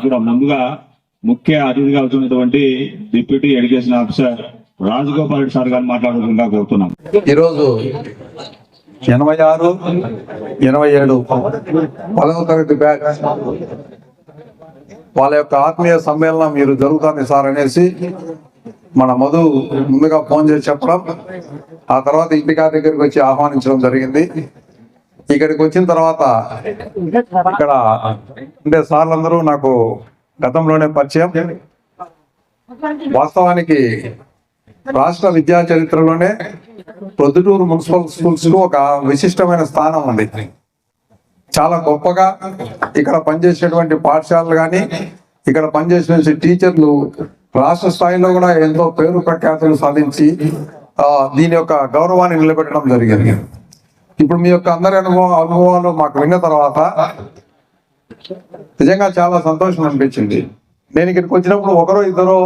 కూడా ముందుగా ముఖ్య అతిథిగా వచ్చినటువంటి deputy education officer Rajagopal Reddy sir గారిని మాట్లాడుతుండగా కోరుతున్నాం. ఈరోజు 86, 87 10వ తరగతి బ్యాచ్ వాళ్ళ యొక్క ఆత్మీయ సమ్మేళనం మీరు జరుగుతుంది సార్ అనేసి మన మధు ముందుగా ఫోన్ చేసి చెప్పడం, ఆ తర్వాత ఇంటికా దగ్గరికి వచ్చి ఆహ్వానించడం జరిగింది. ఇక్కడికి వచ్చిన తర్వాత ఇక్కడ ఉండే సార్లందరూ నాకు గతంలోనే పరిచయం. వాస్తవానికి రాష్ట్ర విద్యా చరిత్రలోనే ప్రొద్దుటూరు మున్సిపల్ స్కూల్స్ కు ఒక విశిష్టమైన స్థానం ఉంది. చాలా గొప్పగా ఇక్కడ పనిచేసేటువంటి పాఠశాలలు కానీ, ఇక్కడ పనిచేసిన టీచర్లు రాష్ట్ర స్థాయిలో కూడా ఎంతో పేరు ప్రఖ్యాతులు సాధించి దీని యొక్క గౌరవాన్ని నిలబెట్టడం జరిగింది. ఇప్పుడు మీ యొక్క అందరి అనుభవాలు మాకు విన్న తర్వాత నిజంగా చాలా సంతోషం అనిపించింది. నేను ఇక్కడికి వచ్చినప్పుడు ఒకరో ఇద్దరు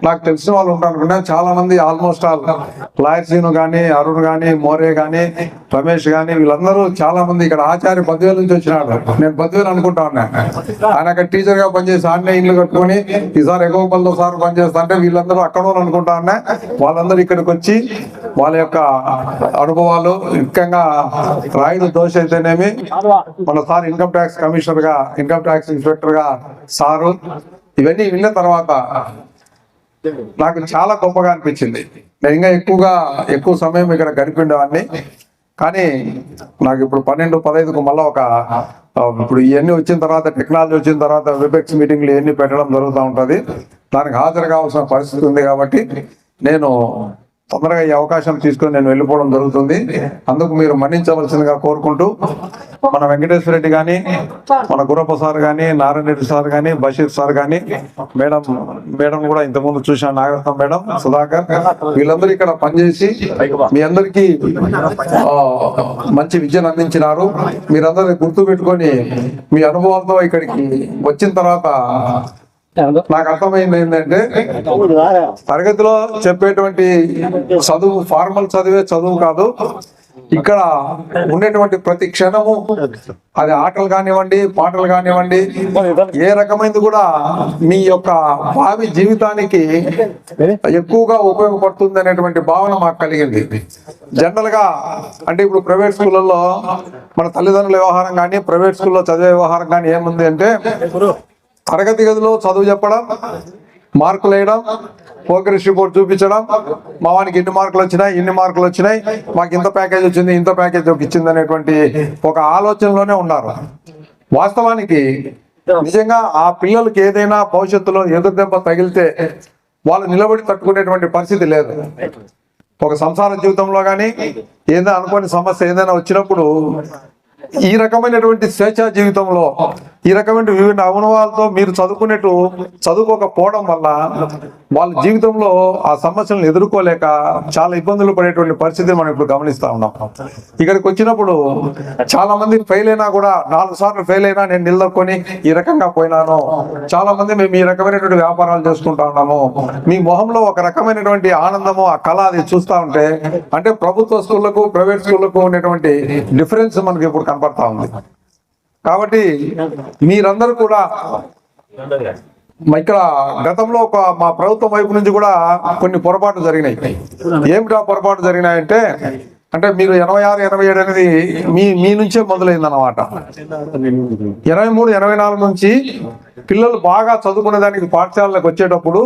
నాకు తెలిసిన వాళ్ళు ఉంటారు అనుకున్నా, చాలా మంది ఆల్మోస్ట్ ఆల్ లాయర్సీను కానీ, అరుణ్ కానీ, మోరే కానీ, రమేష్ కానీ, వీళ్ళందరూ చాలా మంది ఇక్కడ ఆచార్య బద్వేలు నుంచి వచ్చినాడు. నేను బద్వేలు అనుకుంటా ఉన్నా, ఆయన అక్కడ టీచర్ గా పనిచేసి ఆన్నే ఇల్లు కట్టుకొని ఈసారి ఎగోపల్లిలో సార్ పనిచేస్తా అంటే వీళ్ళందరూ అక్కడ అనుకుంటా ఉన్నా. వాళ్ళందరూ ఇక్కడికి వచ్చి వాళ్ళ యొక్క అనుభవాలు, ముఖ్యంగా రాయుడు దోష అయితేనేమి, మన సార్ ఇన్కమ్ ట్యాక్స్ కమిషనర్ గా, ఇన్కమ్ ట్యాక్స్ ఇన్స్పెక్టర్ గా సారు, ఇవన్నీ విన్న తర్వాత నాకు చాలా గొప్పగా అనిపించింది. నేను ఇంకా ఎక్కువ సమయం ఇక్కడ గడిపిండేవాడిని. కానీ నాకు ఇప్పుడు 12-15కు మళ్ళీ ఇప్పుడు ఇవన్నీ వచ్చిన తర్వాత, టెక్నాలజీ వచ్చిన తర్వాత వెబెక్స్ మీటింగ్లు ఇవన్నీ పెట్టడం జరుగుతూ ఉంటుంది. దానికి హాజరు కావాల్సిన పరిస్థితి ఉంది కాబట్టి నేను తొందరగా ఈ అవకాశం తీసుకొని నేను వెళ్ళిపోవడం జరుగుతుంది. అందుకు మీరు మన్నించవలసిందిగా కోరుకుంటూ, మన వెంకటేశ్వర రెడ్డి కానీ, మన గురప్ప సార్ కానీ, నారాయణ రెడ్డి సార్ కానీ, బషీర్ సార్ కానీ, మేడం కూడా ఇంతకుముందు చూశాను, నాగరత్నం మేడం, సుధాకర్, వీళ్ళందరూ ఇక్కడ పనిచేసి మీ అందరికీ మంచి విద్యను అందించినారు. మీరందరూ గుర్తు పెట్టుకొని మీ అనుభవాలతో ఇక్కడికి వచ్చిన తర్వాత నాకు అర్థమైంది ఏంటంటే, తరగతిలో చెప్పేటువంటి చదువు ఫార్మల్ చదువు కాదు. ఇక్కడ ఉండేటువంటి ప్రతి క్షణము, అది ఆటలు కానివ్వండి, పాటలు కానివ్వండి, ఏ రకమైనది కూడా మీ యొక్క భావి జీవితానికి ఎక్కువగా ఉపయోగపడుతుంది అనేటువంటి భావన మాకు కలిగింది. జనరల్ గా అంటే ఇప్పుడు ప్రైవేట్ స్కూళ్ళల్లో మన తల్లిదండ్రుల వ్యవహారం కానీ, ప్రైవేట్ స్కూల్లో చదివే వ్యవహారం కానీ ఏముంది అంటే, తరగతి గదిలో చదువు చెప్పడం, మార్కులు వేయడం, ప్రోగ్రెస్ రిపోర్ట్ చూపించడం, మా వానికి ఇన్ని మార్కులు వచ్చినాయి, మాకు ఇంత ప్యాకేజ్ వచ్చింది, ఇంత ప్యాకేజ్ ఇచ్చింది అనేటువంటి ఒక ఆలోచనలోనే ఉన్నారు. వాస్తవానికి నిజంగా ఆ పిల్లలకి ఏదైనా భవిష్యత్తులో ఎదురు దెబ్బ తగిలితే వాళ్ళు నిలబడి తట్టుకునేటువంటి పరిస్థితి లేదు. ఒక సంసార జీవితంలో కానీ ఏదైనా అనుకోని సమస్య ఏదైనా వచ్చినప్పుడు ఈ రకమైనటువంటి స్వేచ్ఛా జీవితంలో, ఈ రకమైన వివిధ అనుభవాలతో మీరు చదువుకోకపోవడం వల్ల వాళ్ళ జీవితంలో ఆ సమస్యలను ఎదుర్కోలేక చాలా ఇబ్బందులు పడేటువంటి పరిస్థితిని మనం ఇప్పుడు గమనిస్తా ఉన్నాం. ఇక్కడికి వచ్చినప్పుడు చాలా మంది ఫెయిల్ అయినా కూడా, 4 సార్లు ఫెయిల్ అయినా నేను నిలదొక్కొని ఈ రకంగా పోయినాను. చాలా మంది మేము ఈ రకమైనటువంటి వ్యాపారాలు చేసుకుంటా ఉన్నాము. మీ మొహంలో ఒక రకమైనటువంటి ఆనందము, ఆ కళ, అది చూస్తూ ఉంటే అంటే ప్రభుత్వ స్కూళ్లకు, ప్రైవేట్ స్కూళ్లకు ఉండేటువంటి డిఫరెన్స్ మనకి ఇప్పుడు కనపడతా ఉంది. కాబట్టి మీరందరూ కూడా ఇక్కడ గతంలో మా ప్రభుత్వం వైపు నుంచి కూడా కొన్ని పొరపాట్లు జరిగినాయి. ఏమిటా పొరపాటు జరిగినాయంటే, అంటే మీరు 86, 87 అనేది మీ నుంచే మొదలైంది అన్నమాట. 23, 24 నుంచి పిల్లలు బాగా చదువుకునే దానికి పాఠశాలకు వచ్చేటప్పుడు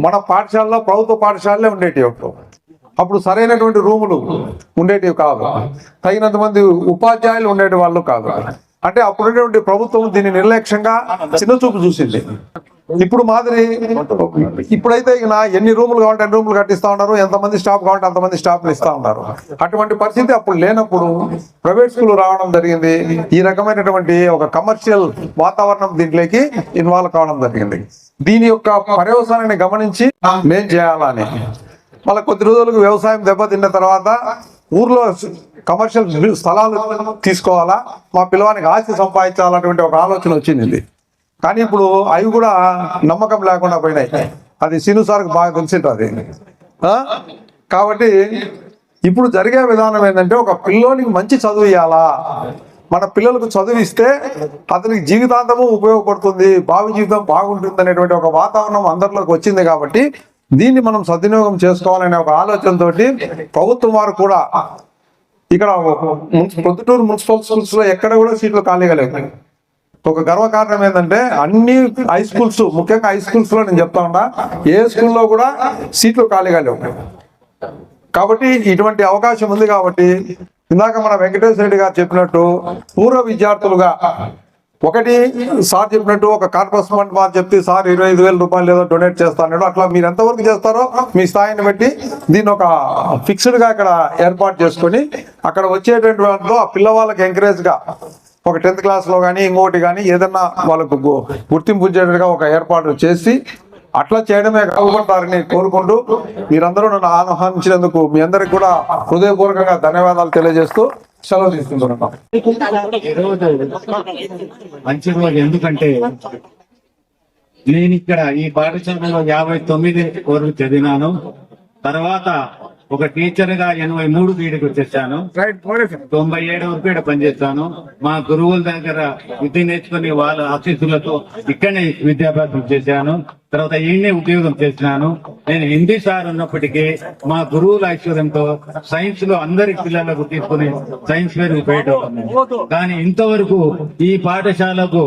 మన పాఠశాలలో ప్రభుత్వ పాఠశాలలే ఉండేటివి. అప్పుడు సరైనటువంటి రూములు ఉండేటివి కాదు, తగినంత మంది ఉపాధ్యాయులు ఉండేటి వాళ్ళు కాదు. అంటే అప్పుడున్నటువంటి ప్రభుత్వం దీన్ని నిర్లక్ష్యంగా చిన్నచూపు చూసింది. ఇప్పుడు మాదిరి ఇప్పుడైతే ఎన్ని రూములు కావాలంటే అన్ని రూములు కట్టిస్తా ఉన్నారు, ఎంతమంది స్టాఫ్ కావాలంటే అంతమంది స్టాఫ్లు ఇస్తా ఉన్నారు. అటువంటి పరిస్థితి అప్పుడు లేనప్పుడు ప్రైవేట్ స్కూల్ రావడం జరిగింది. ఈ రకమైనటువంటి ఒక కమర్షియల్ వాతావరణం దీంట్లోకి ఇన్వాల్వ్ కావడం జరిగింది. దీని యొక్క పర్యవసానాన్ని గమనించి మేం చేయాలని, మళ్ళీ కొద్ది రోజులకు వ్యవసాయం దెబ్బతిన్న తర్వాత ఊర్లో కమర్షియల్ స్థలాలు తీసుకోవాలా, మా పిల్లవానికి ఆస్తి సంపాదించాలన్నటువంటి ఒక ఆలోచన వచ్చింది. కానీ ఇప్పుడు అవి కూడా నమ్మకం లేకుండా పోయినాయి. అది సీను సార్కి బాగా తెలిసింటుంది. కాబట్టి ఇప్పుడు జరిగే విధానం ఏంటంటే, ఒక పిల్లోనికి మంచి చదువు ఇవ్వాలా, మన పిల్లలకు చదివిస్తే అతనికి జీవితాంతము ఉపయోగపడుతుంది, భావి జీవితం బాగుంటుంది అనేటువంటి ఒక వాతావరణం అందరిలోకి వచ్చింది. కాబట్టి దీన్ని మనం సద్వినియోగం చేసుకోవాలనే ఒక ఆలోచనతో ప్రభుత్వం వారు కూడా ఇక్కడ ప్రొద్దుటూరు మున్సిపల్ స్కూల్స్ లో ఎక్కడ కూడా సీట్లు ఖాళీగా లేవు. ఒక గర్వకారణం ఏంటంటే అన్ని హై స్కూల్స్, ముఖ్యంగా హై స్కూల్స్ లో నేను చెప్తా ఉన్నా, ఏ స్కూల్లో కూడా సీట్లు ఖాళీగా లేవు. కాబట్టి ఇటువంటి అవకాశం ఉంది. కాబట్టి ఇందాక మన వెంకటేశ్వర రెడ్డి గారు చెప్పినట్టు పూర్వ విద్యార్థులుగా ఒకటి సార్ చెప్పినట్టు ఒక కార్పస్ ఫండ్ మాకు చెప్తే సార్ 25,000 రూపాయలు ఏదో డొనేట్ చేస్తాను, అట్లా మీరు ఎంతవరకు చేస్తారో మీ స్థాయిని బట్టి దీన్ని ఒక ఫిక్స్డ్ గా ఇక్కడ ఏర్పాటు చేసుకొని అక్కడ వచ్చేటువంటి వాటిలో ఆ పిల్లవాళ్ళకి ఎంకరేజ్ గా ఒక 10th క్లాస్ లో కానీ ఇంకోటి కానీ ఏదన్నా వాళ్ళకు గుర్తింపు వచ్చేటట్టుగా ఒక ఏర్పాటు చేసి అట్లా చేయడమే కాకుంటారని కోరుకుంటూ మీరందరూ నన్ను ఆహ్వానించినందుకు మీ అందరికి కూడా హృదయపూర్వకంగా ధన్యవాదాలు తెలియజేస్తూ సెలవు తీసుకుంటున్నాను. మంచి రోజు, ఎందుకంటే నేను ఇక్కడ ఈ పాఠశాలలో 59 వరకు చదివినాను. తర్వాత ఒక టీచర్ గా 83 వీడికి వచ్చేసాను. 97 వరకు ఇక్కడ పనిచేస్తాను. మా గురువుల దగ్గర విద్య నేర్చుకుని వాళ్ళ ఆశీస్సులతో ఇక్కడనే విద్యాభ్యాసం చేశాను. తర్వాత ఈయనే ఉద్యోగం చేసినాను. నేను హిందీ సార్ ఉన్నప్పటికీ మా గురువుల ఐశ్వర్యంతో సైన్స్ లో అందరి పిల్లలకు తీసుకుని సైన్స్ ఫేర్ ఉపయోగపడుతుంది. కానీ ఇంతవరకు ఈ పాఠశాలకు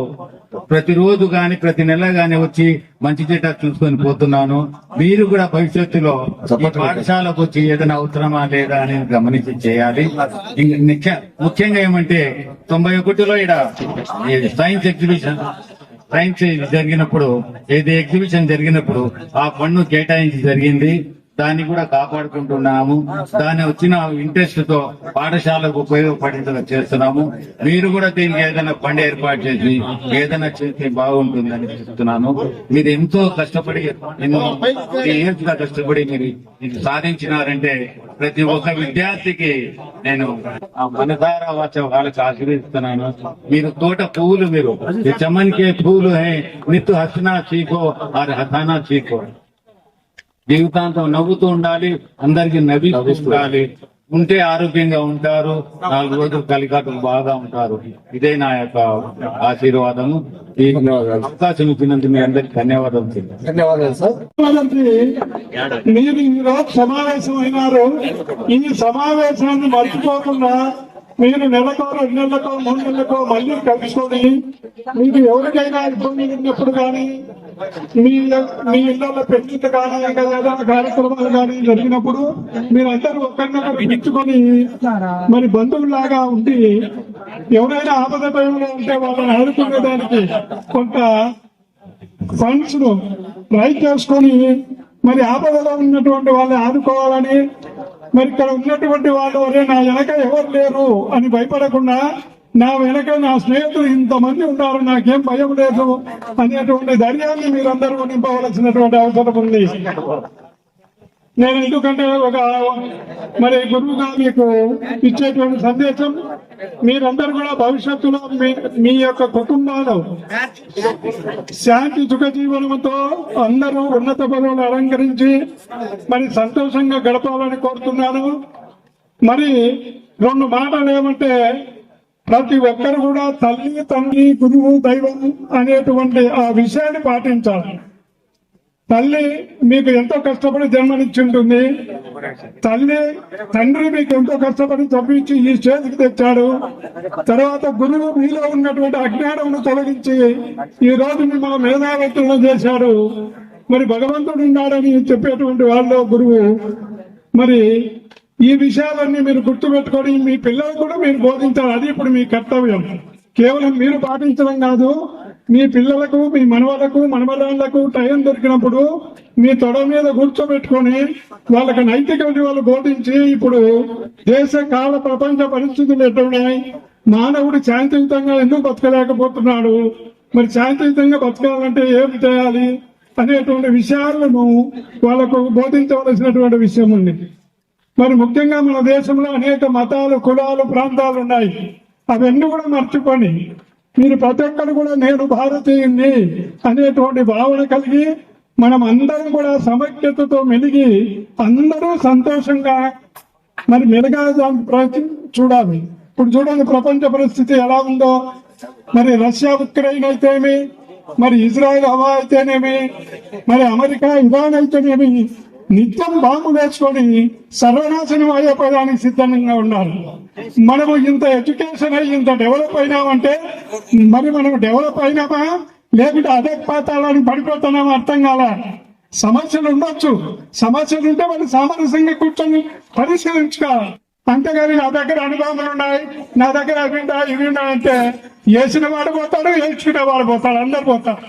ప్రతిరోజు గాని ప్రతి నెల గాని వచ్చి మంచి చెడ్డ చూసుకొని పోతున్నాను. మీరు కూడా భవిష్యత్తులో ఈ పాఠశాలకు వచ్చి ఏదైనా అవసరమా లేదా అని గమనించి చేయాలి. ముఖ్యంగా ఏమంటే 91లో ఇక్కడ సైన్స్ ఎగ్జిబిషన్ జరిగినప్పుడు ఎగ్జిబిషన్ జరిగినప్పుడు ఆ ఫండ్ కేటాయించి జరిగింది. దాన్ని కూడా కాపాడుకుంటున్నాము. దాని వచ్చిన ఇంట్రెస్ట్ తో పాఠశాలకు ఉపయోగపడేలా చేస్తున్నాము. మీరు కూడా దీనికి ఏదైనా ఫండ్ ఏర్పాటు చేసి ఏదైనా చేస్తే బాగుంటుందని చెప్తున్నాను. మీరు ఎంతో కష్టపడి ఇయర్స్ గా కష్టపడి మీరు ఇది సాధించినారంటే ప్రతి ఒక్క విద్యార్థికి నేను మనసారా వాళ్ళకి ఆశీర్వదిస్తున్నాను. మీరు తోట పువ్వులు, మీరు చమన్ కే పువ్వులు హై, నిత్తు హసనా చీకో ఆర్ హసానా చీకో. జీవితాంతం నవ్వుతూ ఉండాలి, అందరికి నవ్విస్తూ ఉండాలి. ఉంటే ఆరోగ్యంగా ఉంటారు, 4 రోజులు కలికాటలు బాగా ఉంటారు. ఇదే నా యొక్క ఆశీర్వాదము. ఈ అవకాశం ఇచ్చినందుకు మీ అందరికి ధన్యవాదాలు. ధన్యవాదాలు సార్. మీరు ఈరోజు సమావేశం అయినారు. ఈ సమావేశాన్ని మర్చిపోకుండా మీరు నెలకో 2 నెలలకో 3 నెలలకో మళ్ళీ కలుసుకొని మీకు ఎవరికైనా ఇబ్బంది ఉన్నప్పుడు కానీ మీ ఇళ్లలో పెళ్లిళ్ళు కానీ ఏదైనా కార్యక్రమాలు కానీ జరిగినప్పుడు మీరందరూ ఒకరినొకరు పిలుచుకొని మరి బంధువులాగా ఉండి ఎవరైనా ఆపద టైంలో ఉంటే వాళ్ళని ఆదుకునేదానికి కొంత ఫండ్స్ ను రైట్ చేసుకొని మరి ఆపదలో ఉన్నటువంటి వాళ్ళని ఆదుకోవాలని, మరి ఇక్కడ ఉన్నటువంటి వాళ్ళు నా వెనక ఎవరు లేరు అని భయపడకుండా నా వెనక నా స్నేహితులు ఇంతమంది ఉన్నారు, నాకేం భయం లేదు అనేటువంటి ధైర్యాన్ని మీరందరూ నింపవలసినటువంటి అవసరం ఉంది. నేను ఎందుకంటే మరి గురువుగా మీకు ఇచ్చేటువంటి సందేశం, మీరందరూ కూడా భవిష్యత్తులో మీ యొక్క కుటుంబాలు శాంతి సుఖ జీవనంతో అందరూ ఉన్నత పదవులు అలంకరించి మరి సంతోషంగా గడపాలని కోరుతున్నాను. మరి 2 మాటలు ఏమంటే, ప్రతి ఒక్కరు కూడా తల్లి, తండ్రి, గురువు, దైవం అనేటువంటి ఆ విషయాన్ని పాటించాలి. తల్లి మీకు ఎంతో కష్టపడి జన్మనిచ్చింటుంది. తండ్రి మీకు ఎంతో కష్టపడి చదివించి ఈ స్టేజ్కి తెచ్చాడు. తర్వాత గురువు మీలో ఉన్నటువంటి అజ్ఞానమును తొలగించి ఈ రోజు మిమ్మల్ని మేధావంతులను చేశాడు. మరి భగవంతుడు ఉన్నాడని చెప్పేటువంటి వాళ్ళు గురువు. మరి ఈ విషయాలన్నీ మీరు గుర్తుపెట్టుకొని మీ పిల్లలకు కూడా మీరు బోధించాలి. అది ఇప్పుడు మీ కర్తవ్యం. కేవలం మీరు పాటించడం కాదు, మీ పిల్లలకు, మీ మనవలకు, మనవరాళ్లకు టైం దొరికినప్పుడు మీ తొడ మీద కూర్చోబెట్టుకొని వాళ్ళకి నైతిక విలువలు బోధించి, ఇప్పుడు దేశ కాల ప్రపంచ పరిస్థితులు ఎట్టున్నాయి, మానవుడు శాంతియుతంగా ఎందుకు బతకలేకపోతున్నాడు, మరి శాంతియుతంగా బతకాలంటే ఏమి చేయాలి అనేటువంటి విషయాలను వాళ్ళకు బోధించవలసినటువంటి విషయం ఉంది. మరి ముఖ్యంగా మన దేశంలో అనేక మతాలు, కులాలు, ప్రాంతాలు ఉన్నాయి. అవన్నీ కూడా మర్చిపోయి మీరు ప్రతి ఒక్కరు కూడా నేను భారతీయుణ్ణి అనేటువంటి భావన కలిగి మనం అందరం కూడా సమైక్యతతో మెలిగి అందరూ సంతోషంగా మరి మెలగాదానికి చూడాలి. ఇప్పుడు చూడండి ప్రపంచ పరిస్థితి ఎలా ఉందో. మరి రష్యా ఉక్రెయిన్ అయితేనేమి, మరి ఇజ్రాయెల్ హవా అయితేనేమి, మరి అమెరికా ఇరాన్ అయితేనేమి నిత్యం బాంబు వేసుకొని సర్వనాశనం అయిపోయడానికి సిద్ధంగా ఉన్నారు. మనము ఇంత ఎడ్యుకేషన్ అయ్యి ఇంత డెవలప్ అయినామంటే మరి మనం డెవలప్ అయినామా లేకుంటే అదే పాతాలని పడిపోతున్నామా అర్థం కాల. సమస్యలు ఉండొచ్చు, సమస్యలు ఉంటే వాళ్ళు సామరస్యంగా కూర్చొని పరిశీలించుకోవాలి. అంతేగాని నా దగ్గర అనుభవాలు ఉన్నాయి, నా దగ్గర అవి ఉన్నాయి ఇవి ఉన్నాయంటే వేసిన వాడు పోతాడు, వేసుకునే వాడు పోతాడు, అందరు పోతారు.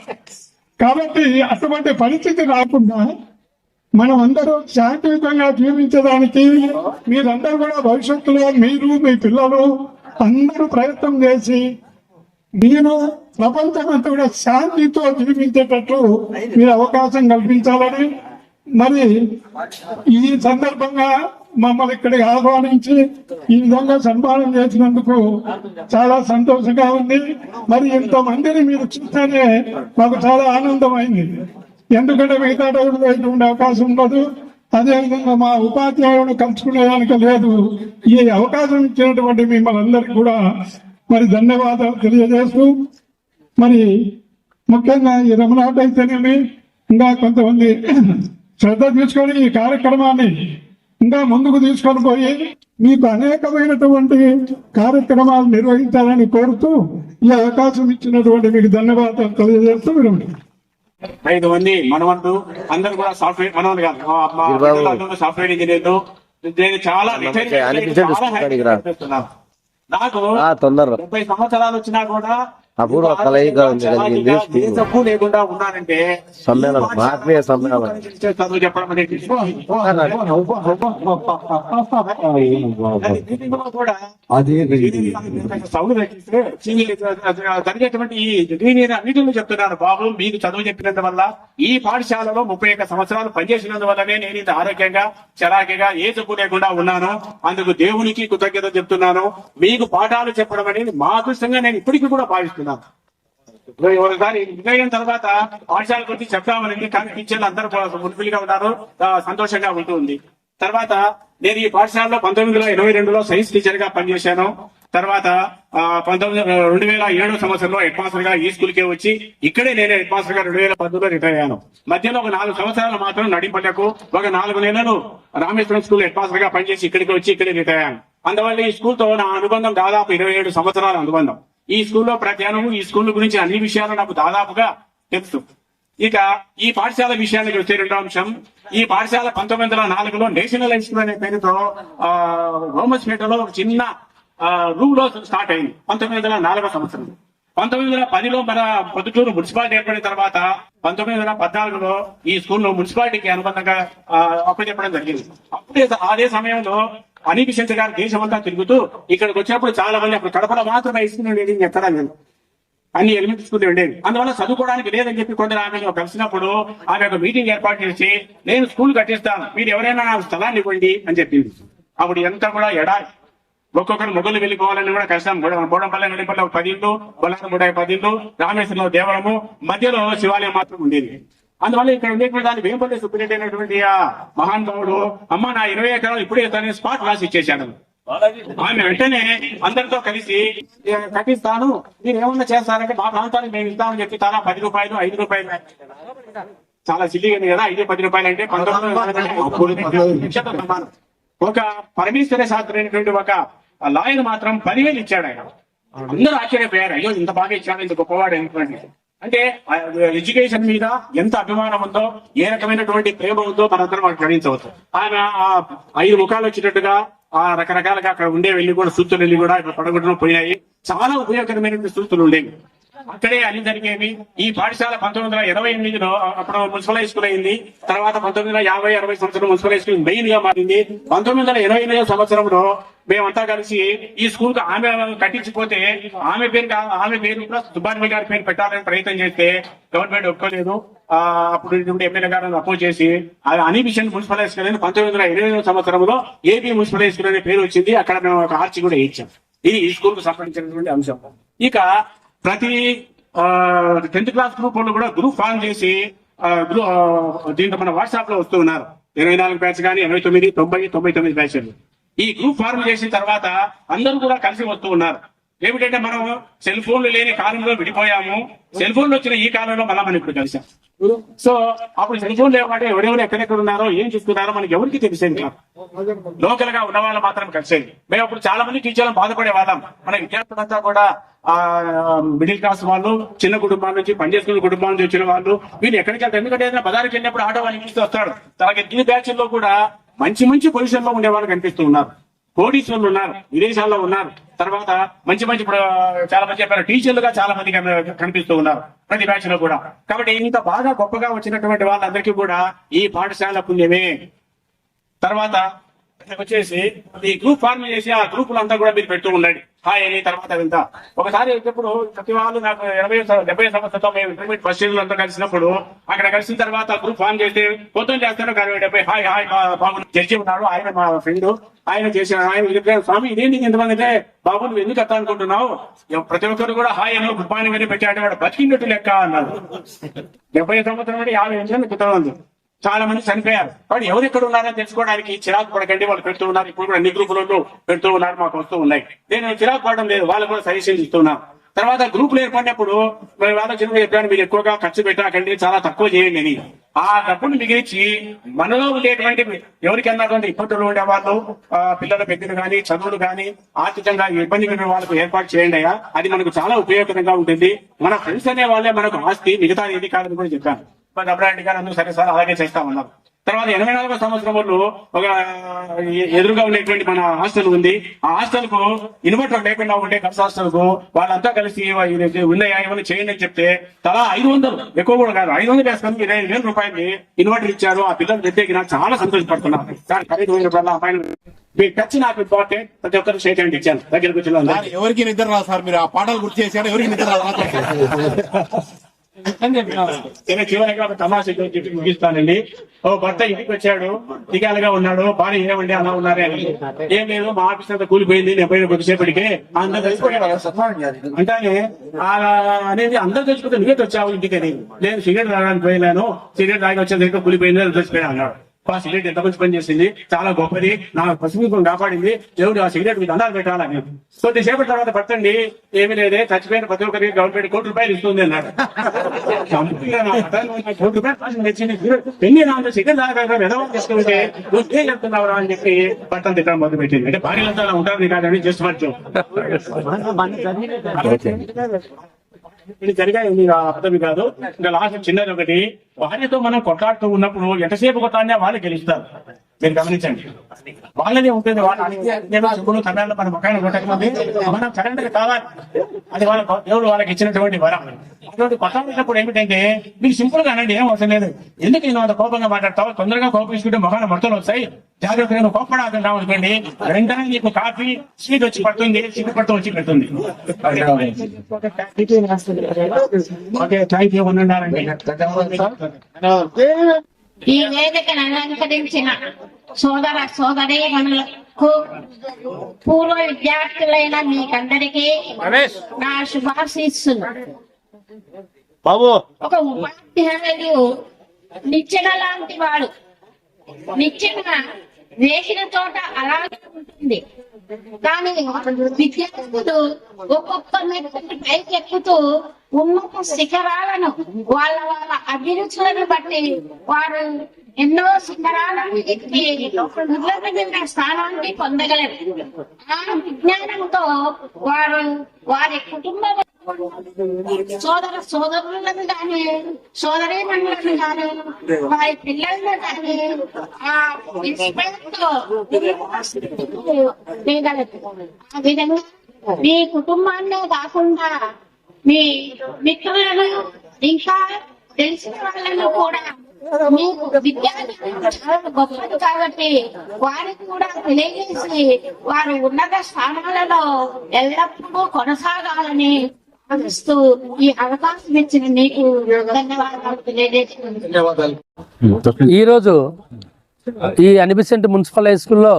కాబట్టి అటువంటి పరిస్థితి రాకుండా మనం అందరూ శాంతియుతంగా జీవించడానికి మీరందరూ కూడా భవిష్యత్తులో మీరు మీ పిల్లలు అందరూ ప్రయత్నం చేసి మీరు ప్రపంచమంతా కూడా శాంతితో జీవించేటట్లు మీరు అవకాశం కల్పించాలని, మరి ఈ సందర్భంగా మమ్మల్ని ఇక్కడికి ఆహ్వానించి ఈ విధంగా సన్మానం చేసినందుకు చాలా సంతోషంగా ఉంది. మరి ఇంతమందిని మీరు చూస్తేనే మాకు చాలా ఆనందం అయింది. ఎందుకంటే మిగతా టైంలో ఇటువంటి అవకాశం ఉండదు. అదేవిధంగా మా ఉపాధ్యాయుడు కలుసుకునేదానికి లేదు. ఈ అవకాశం ఇచ్చినటువంటి మిమ్మల్ని అందరికీ కూడా మరి ధన్యవాదాలు తెలియజేస్తూ, మరి ముఖ్యంగా ఈ రమణాట్ అయితేనేమి ఇంకా కొంతమంది శ్రద్ధ తీసుకొని ఈ కార్యక్రమాన్ని ఇంకా ముందుకు తీసుకొని పోయి మీకు అనేకమైనటువంటి కార్యక్రమాలు నిర్వహించాలని కోరుతూ ఈ అవకాశం ఇచ్చినటువంటి మీకు ధన్యవాదాలు తెలియజేస్తూ విరమణ. 5 మంది మనవంతు అందరు కూడా సాఫ్ట్వేర్ మనవాళ్ళు కాదు, మా సాఫ్ట్వేర్ ఇంజనీర్లు. నేను చాలా చేస్తున్నాను. నాకు 30 సంవత్సరాలు వచ్చినా కూడా అపూర్వ కలయిక జరిగింది. ఏ తప్పు లేకుండా ఉన్నానంటే సమ్మేళనం, ఆత్మీయ సమ్మేళనం. చదువు చెప్పడం అనేది కూడా సౌండ్ తగ్గిస్తే జరిగేటువంటి ఈ నేను అన్నింటిలో చెప్తున్నాను బాబు, మీకు చదువు చెప్పినందు వల్ల ఈ పాఠశాలలో 31 సంవత్సరాలు పనిచేసినందువల్లనే నేను ఇంత ఆరోగ్యంగా చలాకీగా ఏ జబ్బు లేకుండా ఉన్నాను. అందుకు దేవునికి కృతజ్ఞత చెప్తున్నాను. మీకు పాఠాలు చెప్పడం అనేది మా అదృష్టంగా నేను ఇప్పటికీ కూడా భావిస్తున్నాను. ఒకసారి అయిన తర్వాత పాఠశాలకు వచ్చి చెప్తామని, కానీ టీచర్లు అందరూ మున్ఫిల్గా ఉన్నారు, సంతోషంగా ఉంటుంది. తర్వాత నేను ఈ పాఠశాలలో 1922లో సైన్స్ టీచర్ గా పనిచేశాను. తర్వాత 2007 సంవత్సరంలో హెడ్ మాస్టర్ గా ఈ స్కూల్ కే వచ్చి ఇక్కడే నేను హెడ్ మాస్టర్ గా 2010లో రిటైర్ అయ్యాను. మధ్యలో ఒక 4 సంవత్సరాలు మాత్రం నడింపల్లకు, ఒక 4 నెలలు రామేశ్వరం స్కూల్ హెడ్ మాస్టర్ గా పనిచేసి ఇక్కడికి వచ్చి ఇక్కడే రిటైర్ అయ్యాను. అందువల్ల ఈ స్కూల్ తో నా అనుబంధం దాదాపు 27 సంవత్సరాల అనుబంధం. ఈ స్కూల్లో ప్రత్యానము, ఈ స్కూల్ గురించి అన్ని విషయాలు నాకు దాదాపుగా తెలుసు. ఇక ఈ పాఠశాల విషయానికి వచ్చే 2వ అంశం, ఈ పాఠశాల 1904లో నేషనల్ హై స్కూల్ అనే పేరుతో రోమస్పేటలో ఒక చిన్న రూమ్ లో స్టార్ట్ అయింది 1904 సంవత్సరం. 1910లో మన పొద్దుటూరు మున్సిపాలిటీ ఏర్పడిన తర్వాత 1914లో ఈ స్కూల్ మున్సిపాలిటీకి అనుబంధంగా అప్పచెప్పడం జరిగింది. అప్పుడే అదే సమయంలో అనీపి శంకర్ గారు దేశమంతా తిరుగుతూ ఇక్కడికి వచ్చినప్పుడు చాలా మంది, అప్పుడు కడపలో మాత్రమే హై స్కూల్ ఉండేది, ఎక్కడా నేను అన్ని ఎలిమెంటరీ స్కూల్ ఉండేది. అందువల్ల చదువుకోవడానికి లేదని చెప్పి కొందరు ఆమె కలిసినప్పుడు ఆమె ఒక మీటింగ్ ఏర్పాటు చేసి నేను స్కూల్ కట్టిస్తాను, మీరు ఎవరైనా నాకు స్థలాన్ని ఇవ్వండి అని చెప్పింది. అప్పుడు ఎంత కూడా ఒక్కొక్కరు మొగ్గులు వెళ్ళిపోవాలని కూడా కష్టం. బోడంపల్లి నడిపల్లి ఒక 10 ఇళ్ళు, బొల్లారం 10 ఇళ్ళు, రామేశ్వరంలో దేవాలయము, మధ్యలో శివాలయం మాత్రం ఉండేది. అందువల్ల ఇక్కడ ఉండేటువంటి దాన్ని వేంపల్లి సుబ్బిరెడ్డి అయినటువంటి ఆ మహానుభావుడు అమ్మ నా 20 ఎకరాలు ఇప్పుడే తన స్పాట్ రాసి ఇచ్చేశాడు. ఆమె వెంటనే అందరితో కలిసి కట్టిస్తాను, మీరు ఏమన్నా చేస్తారంటే మా ప్రాంతానికి మేము ఇస్తామని చెప్పి తలా 10 రూపాయలు 5 రూపాయలు, చాలా సిల్లిగా కదా 5-10 రూపాయలు అంటే 19 సమానం. ఒక పరమేశ్వర శాస్త్రి అయినటువంటి ఒక లాయర్ మాత్రం 10,000 ఇచ్చాడు. ఆయన అందరూ ఆశ్చర్యపోయారు, అయ్యో ఇంత బాగా ఇచ్చాడు, ఇంత గొప్పవాడు అయినటువంటి. అంటే ఎడ్యుకేషన్ మీద ఎంత అభిమానం ఉందో, ఏ రకమైనటువంటి ప్రేమ ఉందో మనందరం మనకు గ్రహించవచ్చు. ఆయన 5 ముఖాలు వచ్చినట్టుగా ఆ రకరకాలుగా అక్కడ ఉండే వెళ్ళి కూడా సూచనలు వెళ్ళి కూడా ఇక్కడ పడగొట్టడం పోయినాయి. చాలా ఉపయోగకరమైనటువంటి సూచనలు ఉండేవి. అక్కడే అన్ని జరిగేవి. ఈ పాఠశాల 1928లో అప్పుడు మున్సిపల్ హై స్కూల్ అయింది. తర్వాత 1950-60 సంవత్సరం మున్సిపల్ హై స్కూల్ మెయిన్ గా మారింది. 1928 సంవత్సరంలో మేమంతా కలిసి ఈ స్కూల్ కు ఆమె కట్టించిపోతే ఆమె పేరు కూడా సుబ్బారెడ్డి గారి పేరు పెట్టాలని ప్రయత్నం చేస్తే గవర్నమెంట్ ఒప్పుకోలేదు. అప్పుడు ఎమ్మెల్యే గారిని అపోజ్ చేసి అనిబిషన్ మున్సిపల్ హై స్కూల్ అని 1928 సంవత్సరంలో ఏపీ మున్సిపల్ హై స్కూల్ అనే పేరు వచ్చింది. అక్కడ మేము ఒక ఆర్చి కూడా ఇచ్చాం. ఇది ఈ స్కూల్ కు సంబంధించినటువంటి అంశం. ఇక ప్రతి 10th క్లాస్ గ్రూప్ వాళ్ళు కూడా గ్రూప్ ఫామ్ చేసి దీంట్లో మన వాట్సాప్ లో వస్తూ ఉన్నారు. 24 బ్యాచ్ కానీ 89, 90, 99 బ్యాచ్లు. ఈ గ్రూప్ ఫార్మ్ చేసిన తర్వాత అందరూ కూడా కలిసి వస్తూ ఉన్నారు. ఏమిటంటే మనం సెల్ ఫోన్లు లేని కాలంలో విడిపోయాము, సెల్ ఫోన్లు వచ్చిన ఈ కాలంలో మళ్ళీ మనం ఇప్పుడు కలిసాం. సో అప్పుడు సెల్ ఫోన్ లేవంటే ఎవరెవరు ఎక్కడెక్కడ ఉన్నారో ఏం చూస్తున్నారో మనకి ఎవరికి తెలిసేది కాదు. లోకల్ గా ఉన్న వాళ్ళు మాత్రం కలిసేది. మేము అప్పుడు చాలా మంది టీచర్లు బాధపడే వాళ్ళం. మన విద్యార్థులంతా కూడా మిడిల్ క్లాస్ వాళ్ళు, చిన్న కుటుంబాల నుంచి, పనిచేసుకున్న కుటుంబాల నుంచి వచ్చిన వాళ్ళు, వీళ్ళు ఎక్కడికి వెళ్తారు? ఎందుకంటే ఏదైనా బజారుకి వెళ్ళినప్పుడు ఆటో వాళ్ళకి ఇస్తూ వస్తాడు. అలాగే దీని బ్యాచ్ లో కూడా మంచి మంచి పొజిషన్ లో ఉండే వాళ్ళు కనిపిస్తూ ఉన్నారు. కోటీశ్వరులు ఉన్నారు, విదేశాల్లో ఉన్నారు. తర్వాత మంచి మంచి ఇప్పుడు చాలా మంది చెప్పారు టీచర్లుగా చాలా మంది కనిపిస్తూ ఉన్నారు ప్రతి బ్యాచ్ లో కూడా. కాబట్టి ఇంత బాగా గొప్పగా వచ్చినటువంటి వాళ్ళందరికీ కూడా ఈ పాఠశాల పుణ్యమే. తర్వాత వచ్చేసి ఈ గ్రూప్ ఫార్మ్ చేసి ఆ గ్రూపులంతా కూడా మీరు పెడుతూ ఉండండి. హాయ్ అని తర్వాత వింతా ఒకసారి ఇప్పుడు ప్రతి వాళ్ళు నాకు 70 సంవత్సరంతో మేము ఇంటర్మీడియట్ ఫస్ట్ ఇయర్ అంతా కలిసినప్పుడు అక్కడ కలిసిన తర్వాత గ్రూప్ ఫార్మ్ చేస్తే పొద్దున చేస్తారు 70 హాయ్ హాయ్ బాబు జడ్జి ఉన్నాడు, ఆయన మా ఫ్రెండ్, ఆయన చేసిన ఆయన స్వామి ఇదేంటి ఎంతమంది అంటే బాబు నువ్వు ఎందుకు వస్తా అనుకుంటున్నావు? ప్రతి ఒక్కరు కూడా హాయ్ అని గుడ్ మార్నింగ్ అని పెట్టాడు. వాడు బతికినట్టు లెక్క అన్నారు. 70 సంవత్సరం అంటే 50 నిమిషాలు క్రితం ఉంది. చాలా మంది చనిపోయారు. వాడు ఎవరు ఎక్కడ ఉన్నారని తెలుసుకోవడానికి చిరాకు పడకండి. వాళ్ళు పెడుతూ ఉన్నారు, ఇప్పుడు కూడా అన్ని గ్రూపులలో పెడుతూ ఉన్నారు, మాకు వస్తూ ఉన్నాయి. నేను చిరాకు పడడం లేదు, వాళ్ళు కూడా సజెషన్ ఇస్తున్నాను. తర్వాత గ్రూపులు ఏర్పడినప్పుడు మేము ఆలోచన చెప్పాను, మీరు ఎక్కువగా ఖర్చు పెట్టకండి, చాలా తక్కువ చేయండి అని. ఆ డబ్బును మిగిలిచి మనలో ఉండేటువంటి ఎవరికి అన్నటువంటి ఇబ్బందులు ఉండే వాళ్ళు, పిల్లల పెద్దలు కానీ, చదువులు కానీ, ఆర్థికంగా ఇబ్బంది పడిన వాళ్ళకు ఏర్పాటు చేయండి అయ్యా, అది మనకు చాలా ఉపయోగకరంగా ఉంటుంది. మన ఫ్రెండ్స్ అనే వాళ్ళే మనకు ఆస్తి, మిగతా ఏది కాదని కూడా చెప్పాను. అబ్రాండ్ గారు అందరూ సరే సార్ అలాగే చేస్తామన్నారు. తర్వాత 84వ సంవత్సరంలో ఒక ఎదురుగా ఉండేటువంటి మన హాస్టల్ ఉంది. ఆ హాస్టల్ కు ఇన్వర్టర్ లేకుండా ఉండే గర్ల్స్ హాస్టల్ కు వాళ్ళంతా కలిసి ఉన్నాయా ఏమైనా చేయండి అని చెప్తే తలా 500, ఎక్కువ కూడా కాదు, 500 వేసుకొని 25,000 రూపాయలు ఇన్వర్టర్ ఇచ్చారు. ఆ పిల్లలు దగ్గర చాలా సంతోషపడుతున్నారు. దాని ఖరీదు పోయినప్పుడు అమ్మాయిలు మీ టచ్ నాకు ఇంపార్టెంట్, ప్రతి ఒక్కరు స్టేట్ హ్యాండ్ ఇచ్చాను. దగ్గర కూర్చున్నాను. ఎవరికి నిద్ర రాదు సార్, మీరు ఆ పాటలు గుర్తు చేశారు, ఎవరికి నిద్ర రాదు. చివరిగా ఒక తమాషా చెప్పి ముగిస్తానండి. ఓ భర్త ఇంటికి వచ్చాడు, దిగాలుగా ఉన్నాడు, భార్య ఏమండి అలా ఉన్నారే అని. ఏం లేదు, మా ఆఫీస్ అంతా కూలిపోయింది, నేను పోయిన కొద్దిసేపటికి అందరూ తెలిసిపోయాను అంటానే అనేది అందరూ తెలిసిపోతే నువ్వే వచ్చావు ఇంటికని. నేను సిగరెట్ తాగడానికి పోయినాను, సిగరెట్ తాగి వచ్చే దగ్గర కూలిపోయింది అని తెలిసిపోయాను అన్నాడు. ఆ సిగరెట్ ఎంత మంచి పని చేసింది, చాలా గొప్పది, నా పసుపు కాపాడింది, దేవుడు ఆ సిగరెట్ మీద దండాలు పెట్టాలని. కొద్దిసేపటి తర్వాత పట్టండి, ఏమీ లేదే, చచ్చిపోయిన ప్రతి ఒక్కరికి గవర్నమెంట్ ₹1,00,000 ఇస్తుంది అన్నాడు. ₹1,00,000 పెళ్లి నా సిగరెట్ తాగా ఎదవాళ్ళు తీసుకుంటే నువ్వు ఏం చెప్తున్నావు అని చెప్పి పట్టం తిట్టడం మొదలు పెట్టింది. అంటే భార్యలంతా అలా ఉంటారు కాదని జస్ట్ మర్చు జరిగాయి, అర్థమి కాదు. ఇంకా లాస్ట్ చిన్నది ఒకటి, భార్యతో మనం కొట్లాడుతూ ఉన్నప్పుడు ఎంతసేపు కొట్లాడినా వాళ్ళు గెలుస్తారు. మీరు గమనించండి, వాళ్ళనే ఉంటుంది. వాళ్ళు కన్నాళ్ళు మన ముఖాన్ని కొట్టకమంది మనం సరెండర్ కావాలి, అది వాళ్ళ దేవుడు వాళ్ళకి ఇచ్చినటువంటి వరం. అటువంటి కొట్లాడినప్పుడు ఏమిటంటే మీకు సింపుల్ గా అనండి, ఏం అవసరం లేదు. ఎందుకు నేను అంత కోపంగా మాట్లాడతావు, తొందరగా కోపించుకుంటే మొహాన మడతలు వస్తాయి, జాగ్రత్తగా నువ్వు కోపడాల్సిన రావనుకోండి, వెంటనే నీకు కాఫీ స్వీట్ వచ్చి పడుతుంది, స్వీట్ పడుతూ వచ్చి పెడుతుంది. Okay, thank you. ఉన్నారండి ఈ వేదికను అలంకరించిన సోదర సోదరీమణులకు, పూర్వ విద్యార్థులైన మీకందరికీ నా శుభాశీస్సులు. ఒక ఉపాధ్యాయుడు నిచ్చెన లాంటి వాడు. నిచ్చెన వేసిన చోట అలాగే ఉంటుంది, కానీ విద్యార్థులు ఒక్కొక్క మెట్టుని పైకి ఎక్కుతూ ఉన్నత శిఖరాలను వాళ్ళ వాళ్ళ అభిరుచులను బట్టి వారు ఎన్నో శిఖరాలను ఎక్కి ఉన్నతమైన స్థానాన్ని పొందగలరు. ఆ విజ్ఞానంతో వారు వారి కుటుంబ సోదర సోదరులను కానీ, సోదరీమణులను కానీ, వారి పిల్లలను కానీ ఆ ఇన్స్పైర్తో చేయగలరు. ఆ విధంగా మీ కుటుంబాన్నే కాకుండా మీ మిత్రులను, ఇంకా తెలిసిన వాళ్ళను కూడా మీకు విద్యార్థులు చాలా గొప్పది కాబట్టి వారికి కూడా తెలియజేసి వారు ఉన్నత స్థానాలలో ఎల్లప్పుడూ కొనసాగాలని భావిస్తూ ఈ అవకాశం ఇచ్చిన మీకు ధన్యవాదాలు తెలియజేస్తున్నాను. ఈరోజు ఈ అనిబిసెంట్ మున్సిపల్ హై స్కూల్లో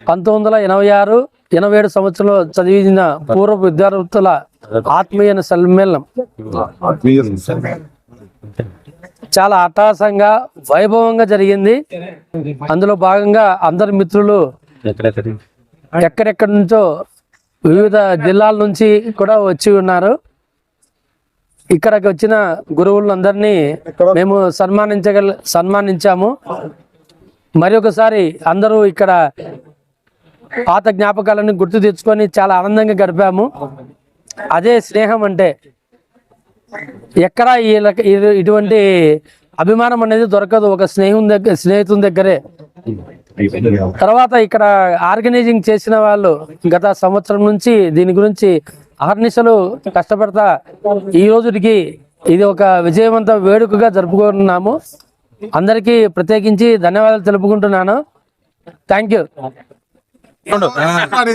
1986-87 సంవత్సరంలో చదివిన పూర్వ విద్యార్థుల ఆత్మీయ సమ్మేళనం చాలా అట్టహాసంగా వైభవంగా జరిగింది. అందులో భాగంగా అందరి మిత్రులు ఎక్కడెక్కడి నుంచో వివిధ జిల్లాల నుంచి కూడా వచ్చి ఉన్నారు. ఇక్కడికి వచ్చిన గురువులందరినీ మేము సన్మానించాము. మరి ఒకసారి అందరూ ఇక్కడ పాత జ్ఞాపకాలను గుర్తు తెచ్చుకొని చాలా ఆనందంగా గడిపాము. అదే స్నేహం అంటే. ఎక్కడ ఇటువంటి అభిమానం అనేది దొరకదు ఒక స్నేహితుని దగ్గరే. తర్వాత ఇక్కడ ఆర్గనైజింగ్ చేసిన వాళ్ళు గత సంవత్సరం నుంచి దీని గురించి అహర్నిశలు కష్టపడతా ఈ రోజుకి ఇది ఒక విజయవంత వేడుకగా జరుపుకుంటున్నాము. అందరికీ ప్రత్యేకించి ధన్యవాదాలు తెలుపుకుంటున్నాను. Thank you.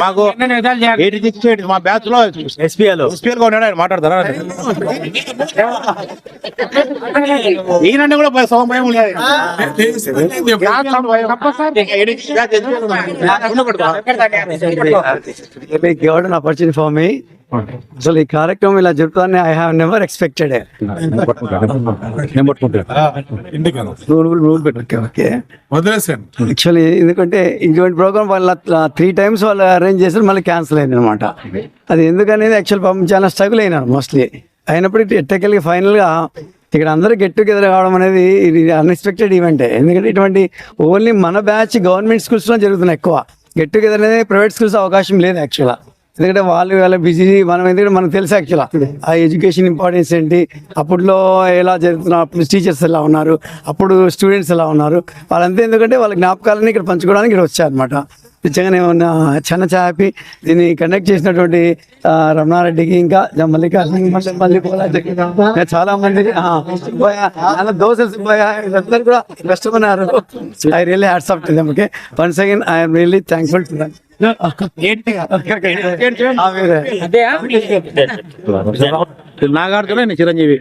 మాకు 86 మా బ్యాచ్ లో ఎస్పీఎల్ గా ఉన్నాడు. ఆయన మాట్లాడతారా? ఈయనంటే కూడా సగం భయం ఉండేది. an opportunity for me. అసలు ఈ కార్యక్రమం ఇలా జరుగుతుందని I have never expected. Actually ఎందుకంటే ఇటువంటి ప్రోగ్రామ్ వాళ్ళ 3 times వాళ్ళు అరేంజ్ చేశారు, మళ్ళీ క్యాన్సిల్ అయింది అనమాట. అది ఎందుకనేది యాక్చువల్ పాపం చాలా స్ట్రగుల్ అయినారు మోస్ట్లీ. అయినప్పటికీ టెక్నికల్గా ఫైనల్గా ఇక్కడ అందరూ గెట్ టుగెదర్ కావడం అనేది ఇది అన్ఎక్స్పెక్టెడ్ ఈవెంటే. ఎందుకంటే ఇటువంటి ఓన్లీ మన బ్యాచ్ గవర్నమెంట్ స్కూల్స్లో జరుగుతున్నాయి ఎక్కువ. గెట్ టుగెదర్ అనేది ప్రైవేట్ స్కూల్స్ అవకాశం లేదు యాక్చువల్గా. ఎందుకంటే వాళ్ళ బిజీ, మనం ఎందుకంటే మనకు తెలుసు యాక్చువల్గా ఆ ఎడ్యుకేషన్ ఇంపార్టెన్స్ ఏంటి, అప్పట్లో ఎలా జరుగుతున్నారు, అప్పుడు టీచర్స్ ఎలా ఉన్నారు, అప్పుడు స్టూడెంట్స్ ఎలా ఉన్నారు, వాళ్ళంతా ఎందుకంటే వాళ్ళ జ్ఞాపకాలని ఇక్కడ పంచుకోవడానికి ఇక్కడ వచ్చారనమాట. నిజంగానే చాలా హ్యాపీ. దీన్ని కండక్ట్ చేసినటువంటి రమణారెడ్డికి, ఇంకా చాలా మంది దోశలు సుబ్బయ్య వీళ్ళందరూ కూడా కష్టపడినారు. I really hats off to them. Okay, once again I'm really thankful to them. Nagarjuna Chiranjeevi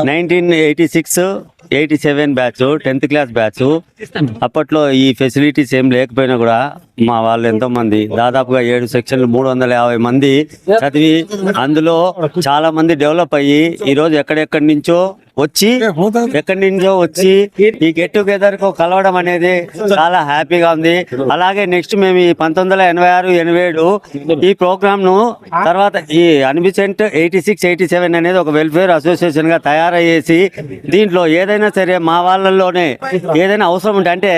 1986-87 batch, 10th class batch. అప్పట్లో ఈ ఫెసిలిటీస్ ఏం లేకపోయినా కూడా మా వాళ్ళు ఎంతో మంది, దాదాపుగా 7 సెక్షన్లు 350 మంది చదివి అందులో చాలా మంది డెవలప్ అయ్యి ఈరోజు ఎక్కడి నుంచో వచ్చి ఈ గెట్ టుగెదర్ కు కలవడం అనేది చాలా హ్యాపీగా ఉంది. అలాగే నెక్స్ట్ మేము ఈ 1986-87 ఈ ప్రోగ్రామ్ ను తర్వాత ఈ అన్బిసెంట్ 86-87 అనేది ఒక వెల్ఫేర్ అసోసియేషన్ గా తయారయ్యేసి దీంట్లో ఏదైనా సరే మా వాళ్ళలోనే ఏదైనా అవసరం ఉంటే, అంటే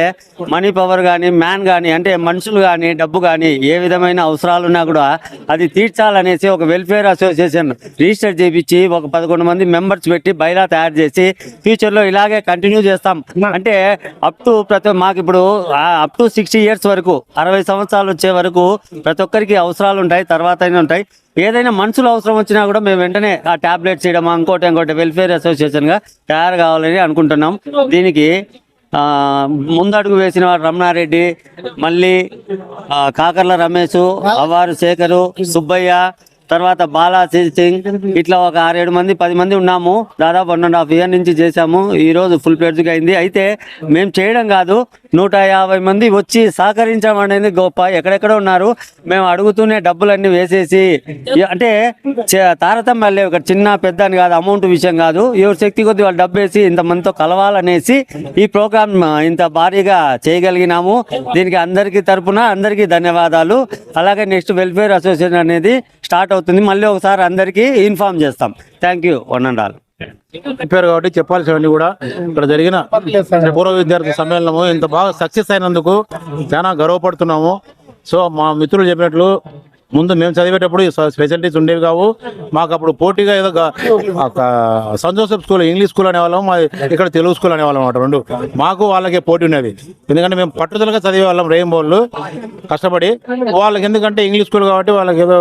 మనీ పవర్ కానీ, మ్యాన్ కానీ, అంటే మనుషులు కానీ, డబ్బు కానీ, ఏ విధమైన అవసరాలు ఉన్నా కూడా అది తీర్చాలనేసి ఒక వెల్ఫేర్ అసోసియేషన్ రిజిస్టర్ చేయించి ఒక 11 మంది మెంబర్స్ పెట్టి బైలా తయారు చేసి ఫ్యూచర్ లో ఇలాగే కంటిన్యూ చేస్తాం. అంటే మాకు ఇప్పుడు అప్ టు 60 years వరకు, 60 సంవత్సరాలు వచ్చే వరకు ప్రతి ఒక్కరికి అవసరాలు ఉంటాయి, తర్వాత ఉంటాయి. ఏదైనా మనుషులు అవసరం వచ్చినా కూడా మేము వెంటనే ఆ టాబ్లెట్స్ ఇవ్వడం, ఇంకోటి వెల్ఫేర్ అసోసియేషన్ గా తయారు కావాలని అనుకుంటున్నాం. దీనికి ముందడుగు వేసిన వారు రమణారెడ్డి, మళ్ళీ కాకర్ల రమేష్, అవ్వారు శేఖరు, సుబ్బయ్య, తర్వాత బాలా సింగ్, ఇట్లా ఒక 6-7 మంది 10 మంది ఉన్నాము. దాదాపు 1.5 year నుంచి చేశాము. ఈ రోజు ఫుల్ ప్లేడ్గా అయింది. అయితే మేము చేయడం కాదు, 150 మంది వచ్చి సహకరించడం అనేది గొప్ప. ఎక్కడెక్కడ ఉన్నారు, మేము అడుగుతూనే డబ్బులన్నీ వేసేసి, అంటే తారతమ్యాలు లేవు ఇక్కడ, చిన్న పెద్ద అని కాదు, అమౌంట్ విషయం కాదు, ఎవరి శక్తి కొద్ది వాళ్ళు డబ్బు వేసి ఇంతమందితో కలవాలనేసి ఈ ప్రోగ్రామ్ ఇంత భారీగా చేయగలిగినాము. దీనికి అందరికీ తరపున అందరికీ ధన్యవాదాలు. అలాగే నెక్స్ట్ వెల్ఫేర్ అసోసియేషన్ అనేది స్టార్ట్ అవుతుంది, మళ్ళీ ఒకసారి అందరికీ ఇన్ఫార్మ్ చేస్తాం. Thank you one and all. చెప్పారు కాబట్టి చెప్పాల్సినవన్నీ కూడా ఇక్కడ జరిగిన పూర్వ విద్యార్థి సమ్మేళనము ఇంత బాగా సక్సెస్ అయినందుకు చాలా గర్వపడుతున్నాము. సో మా మిత్రులు చెప్పినట్లు ముందు మేము చదివేటప్పుడు స్పెషాలిటీస్ ఉండేవి కావు. మాకు అప్పుడు పోటీగా ఏదో Saint Joseph school English school అనేవాళ్ళం, ఇక్కడ తెలుగు స్కూల్ అనేవాళ్ళం అన్నమాట. రెండు మాకు వాళ్ళకి పోటీ ఉండేది. ఎందుకంటే మేము పట్టుదలగా చదివేవాళ్ళం, రెయిన్బోలు కష్టపడి. వాళ్ళకి ఎందుకంటే ఇంగ్లీష్ స్కూల్ కాబట్టి వాళ్ళకి ఏదో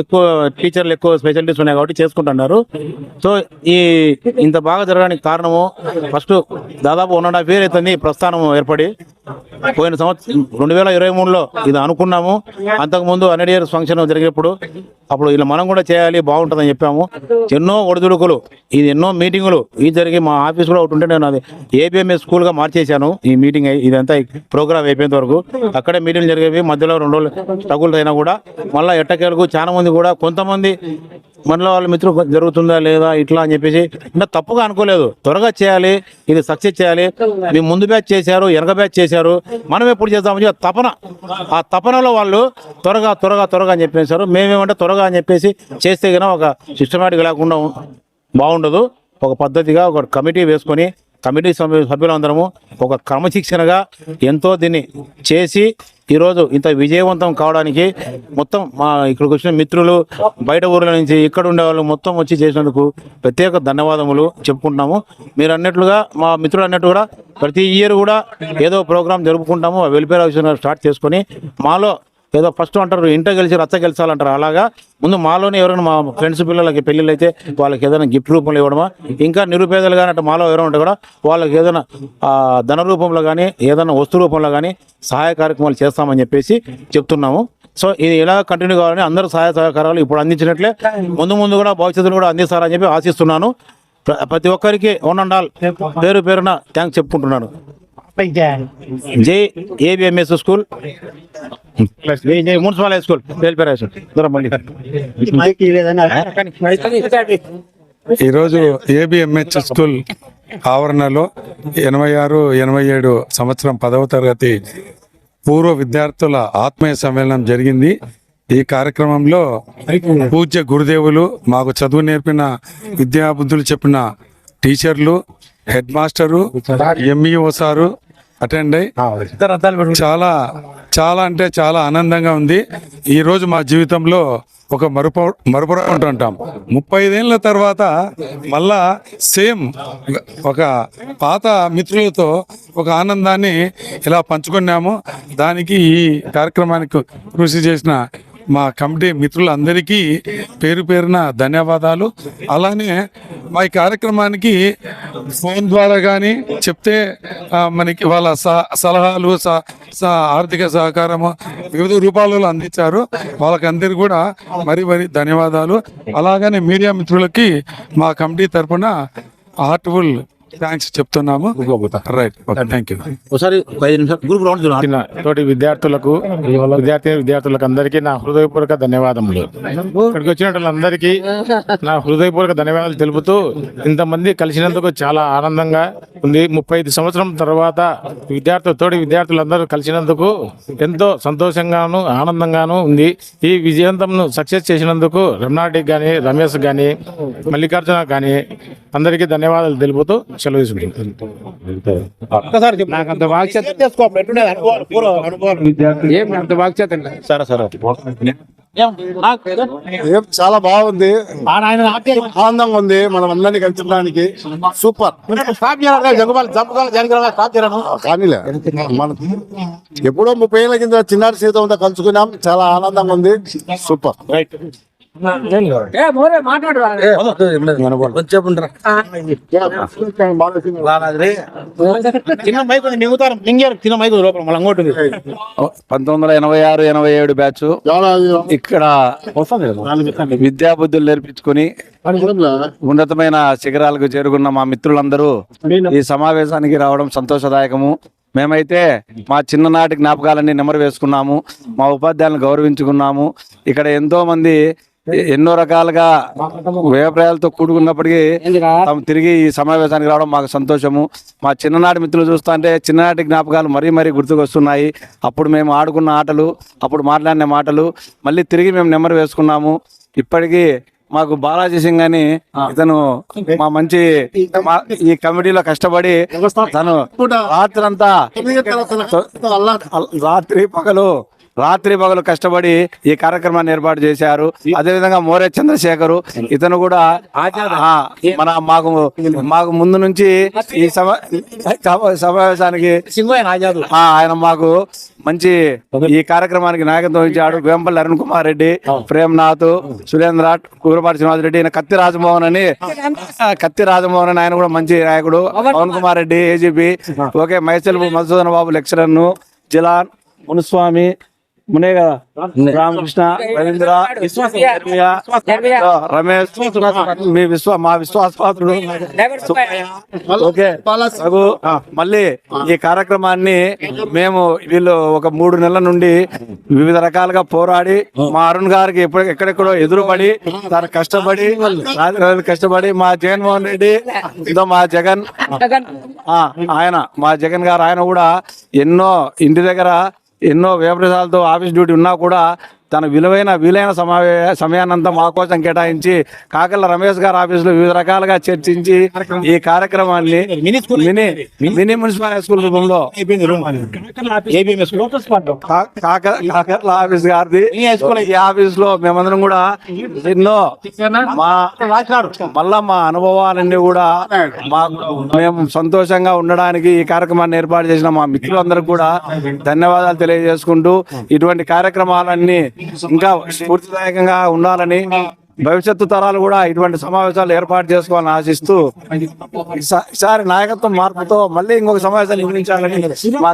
ఎక్కువ టీచర్లు ఎక్కువ స్పెషాలిటీస్ ఉన్నాయి కాబట్టి చేసుకుంటున్నారు. సో ఇంత బాగా జరగడానికి కారణము ఫస్ట్ దాదాపు 1.5 year అవుతుంది ప్రస్థానం ఏర్పడి. పోయిన సంవత్సరం 2023లో ఇది అనుకున్నాము. అంతకుముందు 100 years ఫంక్షన్ జరిగినప్పుడు అప్పుడు ఇలా మనం కూడా చేయాలి, బాగుంటుందని చెప్పాము. ఎన్నో ఒడిదుడుకులు, ఇది ఎన్నో మీటింగులు ఇది జరిగి మా ఆఫీస్ కూడా ఒకటి ఉంటే నేను అది ఏబిఎంఎస్ స్కూల్గా మార్చేశాను. ఈ మీటింగ్ ఇదంతా ప్రోగ్రామ్ అయిపోయేంత వరకు అక్కడే మీటింగ్లు జరిగేవి. మధ్యలో 2 రోజులు స్ట్రగుల్ అయినా కూడా మళ్ళీ ఎట్టకేలకు చాలా మంది కూడా కొంతమంది మనలో వాళ్ళ మిత్రులు జరుగుతుందా లేదా ఇట్లా అని చెప్పేసి అంటే తప్పుగా అనుకోలేదు. త్వరగా చేయాలి, ఇది సక్సెస్ చేయాలి. మీ ముందు బ్యాచ్ చేశారు, వెనక బ్యాచ్ చేశారు, మనం ఎప్పుడు చేద్దామని ఆ తపనలో వాళ్ళు త్వరగా అని చెప్పేశారు. మేమేమంటే త్వరగా అని చెప్పేసి చేస్తే కనుక ఒక సిస్టమేటిక్ లేకుండా బాగుండదు. ఒక పద్ధతిగా ఒక కమిటీ వేసుకొని కమిటీ సభ్యులందరము ఒక క్రమశిక్షణగా ఎంతో దీన్ని చేసి ఈరోజు ఇంత విజయవంతం కావడానికి మొత్తం మా ఇక్కడికి వచ్చిన మిత్రులు, బయట ఊర్ల నుంచి ఇక్కడ ఉండే వాళ్ళు మొత్తం వచ్చి చేసినందుకు ప్రత్యేక ధన్యవాదములు చెప్పుకుంటున్నాము. మీరు అన్నట్లుగా మా మిత్రులు అన్నట్టు కూడా ప్రతి ఇయర్ కూడా ఏదో ప్రోగ్రాం జరుపుకుంటాము. వెల్ఫేర్ ఆఫీసర్ స్టార్ట్ చేసుకొని మాలో ఏదో ఫస్ట్ అంటారు ఇంట గెలిచి రచ్చ గెలిచాలంటారు, అలాగా ముందు మాలోనే ఎవరైనా మా ఫ్రెండ్స్ పిల్లలకి పెళ్ళిళ్ళు అయితే వాళ్ళకి ఏదైనా గిఫ్ట్ రూపంలో ఇవ్వడమా, ఇంకా నిరుపేదలు కానీ అట్లా మాలో ఎవరైనా ఉంటే కూడా వాళ్ళకి ఏదైనా ధన రూపంలో కానీ ఏదైనా వస్తు రూపంలో కానీ సహాయ కార్యక్రమాలు చేస్తామని చెప్పేసి చెప్తున్నాము. సో ఇది ఇలా కంటిన్యూ కావాలని అందరూ సహాయ సహకారాలు ఇప్పుడు అందించినట్లే ముందు కూడా భవిష్యత్తులో కూడా అందిస్తారని చెప్పి ఆశిస్తున్నాను. ప్రతి ఒక్కరికి వన్ అండ్ ఆల్ పేరున థ్యాంక్స్ చెప్పుకుంటున్నాను. జై ఏబిఎంఎస్ స్కూల్ ప్లస్ జై municipal high school, welfare high school. ఈరోజు ఏబిఎంహెచ్ స్కూల్ ఆవరణలో 86-87 సంవత్సరం 10వ తరగతి పూర్వ విద్యార్థుల ఆత్మీయ సమ్మేళనం జరిగింది. ఈ కార్యక్రమంలో పూజ్య గురుదేవులు, మాకు చదువు నేర్పిన విద్యాబుద్ధులు చెప్పిన టీచర్లు, head master, MEO sir attend అయ్యి చాలా అంటే చాలా ఆనందంగా ఉంది. ఈ రోజు మా జీవితంలో ఒక మరుపురాకుంటూ ఉంటాం. 35 ఏళ్ళ తర్వాత మళ్ళా సేమ్ ఒక పాత మిత్రులతో ఒక ఆనందాన్ని ఇలా పంచుకున్నాము. దానికి ఈ కార్యక్రమానికి కృషి చేసిన మా కమిటీ మిత్రులందరికీ పేరున ధన్యవాదాలు. అలానే మా ఈ కార్యక్రమానికి ఫోన్ ద్వారా కానీ చెప్తే మనకి వాళ్ళ సలహాలు, ఆర్థిక సహకారము వివిధ రూపాలలో అందించారు. వాళ్ళకందరికీ కూడా మరి ధన్యవాదాలు. అలాగనే మీడియా మిత్రులకి మా కమిటీ తరఫున హార్ట్ఫుల్ థ్యాంక్స్ చెప్తున్నాము. Right, thank you. ఒకసారి 5 నిమిషాలు గ్రూప్ రౌండ్ తోటి విద్యార్థులకు అందరికీ నా హృదయపూర్వక ధన్యవాదములు. ఇక్కడికి వచ్చిన వాళ్ళందరికీ నా హృదయపూర్వక ధన్యవాదాలు తెలుపుతూ ఇంతమంది కలిసినందుకు చాలా ఆనందంగా ఉంది. 35 సంవత్సరం తర్వాత తోటి విద్యార్థులందరూ కలిసినందుకు ఎంతో సంతోషంగాను ఆనందంగాను ఉంది. ఈ విజయవంతంను సక్సెస్ చేసినందుకు రమణారెడ్డికి కానీ, రమేష్ కానీ, మల్లికార్జున కానీ అందరికీ ధన్యవాదాలు తెలుపుతూ సెలవు చాలా బాగుంది, ఆనందంగా ఉంది. మనం అందరినీ కలిసడానికి సూపర్. కానీలే మనం ఎప్పుడో 30 ఏళ్ళ కింద చిన్నారి సీతంతో కలుసుకున్నాం. చాలా ఆనందంగా ఉంది. సూపర్. రైట్. చిన్న మైక్ మింగుతారు, చిన్న మైక్ లోపల మళ్ళీ ఇంకోటి 1986-87 బ్యాచ్ ఇక్కడ విద్యాబుద్ధులు నేర్పించుకుని ఉన్నతమైన శిఖరాలకు చేరుకున్న మా మిత్రులందరూ ఈ సమావేశానికి రావడం సంతోషదాయకము. మేమైతే మా చిన్ననాటి జ్ఞాపకాలన్నీ నెమరు వేసుకున్నాము, మా ఉపాధ్యాయులను గౌరవించుకున్నాము. ఇక్కడ ఎంతో మంది ఎన్నో రకాలుగా వ్యవప్రాయాలతో కూడుకున్నప్పటికీ తిరిగి ఈ సమావేశానికి రావడం మాకు సంతోషము. మా చిన్ననాటి మిత్రులు చూస్తా అంటే చిన్ననాటి జ్ఞాపకాలు మరీ గుర్తుకొస్తున్నాయి. అప్పుడు మేము ఆడుకున్న ఆటలు, అప్పుడు మాట్లాడిన మాటలు మళ్ళీ తిరిగి మేము నెమరు వేసుకున్నాము. ఇప్పటికీ మాకు బాలాజీ సింగ్ అని ఇతను మా మంచి ఈ కమిటీలో కష్టపడి తను రాత్రంతా రాత్రి పగలు కష్టపడి ఈ కార్యక్రమాన్ని ఏర్పాటు చేశారు. అదేవిధంగా మోరే చంద్రశేఖరు, ఇతను కూడా మాకు ముందు నుంచి ఈ సమావేశానికి ఆయన మాకు మంచి ఈ కార్యక్రమానికి నాయకత్వం వహించాడు. వేంపల్లి అరుణ్ కుమార్ రెడ్డి, ప్రేమ్నాథ్, సురేంద్ర, కూరపాటి శ్రీనివాస్ రెడ్డి, కత్తి రాజమోహన్ అని ఆయన కూడా మంచి నాయకుడు. పవన్ కుమార్ రెడ్డి ఏజీపీ, ఓకే, మైసెల్పు మధుసూదన బాబు లెక్చరర్, జిలాన్, మునుస్వామి, మునే కదా రామకృష్ణ రవీంద్ర రమేష్ మా విశ్వాసపాత్రుడు సుబ్బయ్య. ఓకే రఘు. మళ్ళీ ఈ కార్యక్రమాన్ని మేము వీళ్ళు ఒక 3 నెలల నుండి వివిధ రకాలుగా పోరాడి మా అరుణ్ గారికి ఎక్కడెక్కడో ఎదురుపడి తను కష్టపడి కష్టపడి మా జగన్మోహన్ రెడ్డి ఇదో మా జగన్ మా జగన్ గారు ఆయన కూడా ఎన్నో ఇంటి దగ్గర ఎన్నో వ్యవసాయాలతో ఆఫీస్ డ్యూటీ ఉన్నా కూడా తన వీలైన సమయాన్నంతా మా కోసం కేటాయించి కాకర్ల రమేష్ గారి ఆఫీసులో వివిధ రకాలుగా చర్చించి ఈ కార్యక్రమాన్ని మినీ మున్సిపల్ హై స్కూల్ రూపంలో కాకర్ల ఆఫీస్ గారిది ఈ ఆఫీస్ లో మేమందరం కూడా ఎన్నో మళ్ళా మా అనుభవాలన్నీ కూడా మేము సంతోషంగా ఉండడానికి ఈ కార్యక్రమాన్ని ఏర్పాటు చేసిన మా మిత్రులందరికీ కూడా ధన్యవాదాలు తెలియజేసుకుంటూ ఇటువంటి కార్యక్రమాలన్నీ ఇంకా స్ఫూర్తిదాయకంగా ఉండాలని భవిష్యత్తు తరాలు కూడా ఇటువంటి సమావేశాలు ఏర్పాటు చేసుకోవాలని ఆశిస్తూ ఈసారి నాయకత్వం మార్పుతో మళ్ళీ ఇంకొక సమావేశాన్ని నిర్వహించాలని మా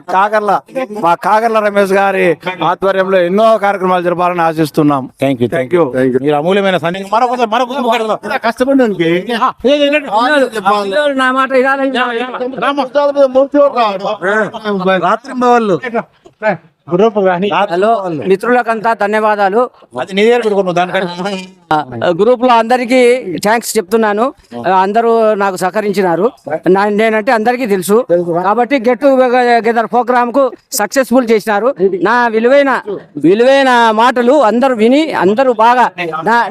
కాకర్ల రమేష్ గారి ఆధ్వర్యంలో ఎన్నో కార్యక్రమాలు జరపాలని ఆశిస్తున్నాం. Thank you. మీరు అమూల్యమైన కష్టపడి రాత్రింబవళ్ళు హలో మిత్రులకంతా ధన్యవాదాలు. గ్రూప్ లో అందరికీ థ్యాంక్స్ చెప్తున్నాను. అందరూ నాకు సహకరించినారు. నేనంటే అందరికీ తెలుసు కాబట్టి గెట్ టుగెదర్ ప్రోగ్రామ్ కు సక్సెస్ఫుల్ చేసినారు. నా విలువైన మాటలు అందరూ విని అందరూ బాగా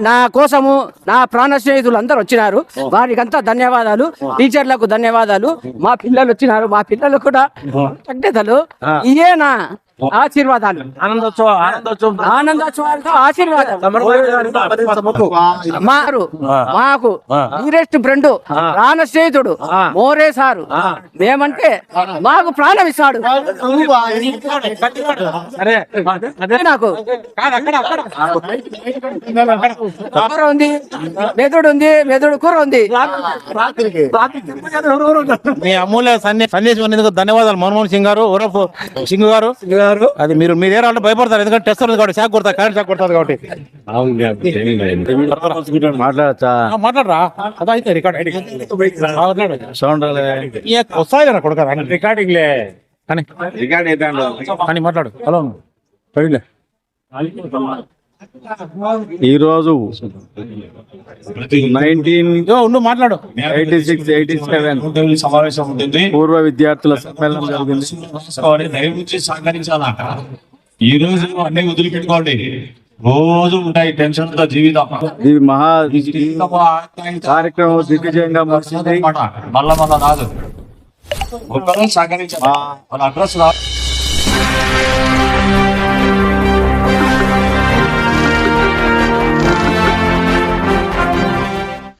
నా కోసము నా ప్రాణ స్నేహితులు అందరూ వచ్చినారు. వారికంతా ధన్యవాదాలు. టీచర్లకు ధన్యవాదాలు. మా పిల్లలు వచ్చినారు. మా పిల్లలు కూడా కృతజ్ఞతలు. ఇయే నా ఆశీర్వాదాలు. ఆనందోత్సవాలతో ఆశీర్వాదాలు. మాకు డీరెస్ట్ ఫ్రెండ్ ప్రాణ స్నేహితుడు మోరే సారు. మేమంటే మాకు ప్రాణం ఇస్తాడు. నాకు కూర ఉంది, మెదడు ఉంది, మెదడు కూర ఉంది. మీ అమూల్య సందేశం ధన్యవాదాలు మన్మోహన్ సింగ్ గారు, ఉరఫ్ సింగ్ గారు. అది మీరు ఏరా అంటే భయపడతారు, ఎందుకంటే టెస్ట్ ఉంది కాబట్టి, షాక్ కొడతారు, కరెంట్ షాక్ కొడతారు కాబట్టి. మాట్లాడరా అదా అయితే రికార్డ్ వస్తాయి కదా కొడుక రికార్డింగ్ లే కానీ మాట్లాడు. హలో ఈరోజు 1986-87 సమావేశం ఉంటుంది. పూర్వ విద్యార్థుల సమ్మేళనం జరిగింది. దయవుంచి సహకరించాలా. ఈ రోజు అన్ని వదిలిపెట్టుకోండి. రోజు ఉంటాయి టెన్షన్ తో జీవితం. ఇది మహా కార్యక్రమం దిగ్విజయంగా మళ్ళా రాదు. ఒక్కరూ సహకరించాలి. వాళ్ళ అడ్రస్ రాదు.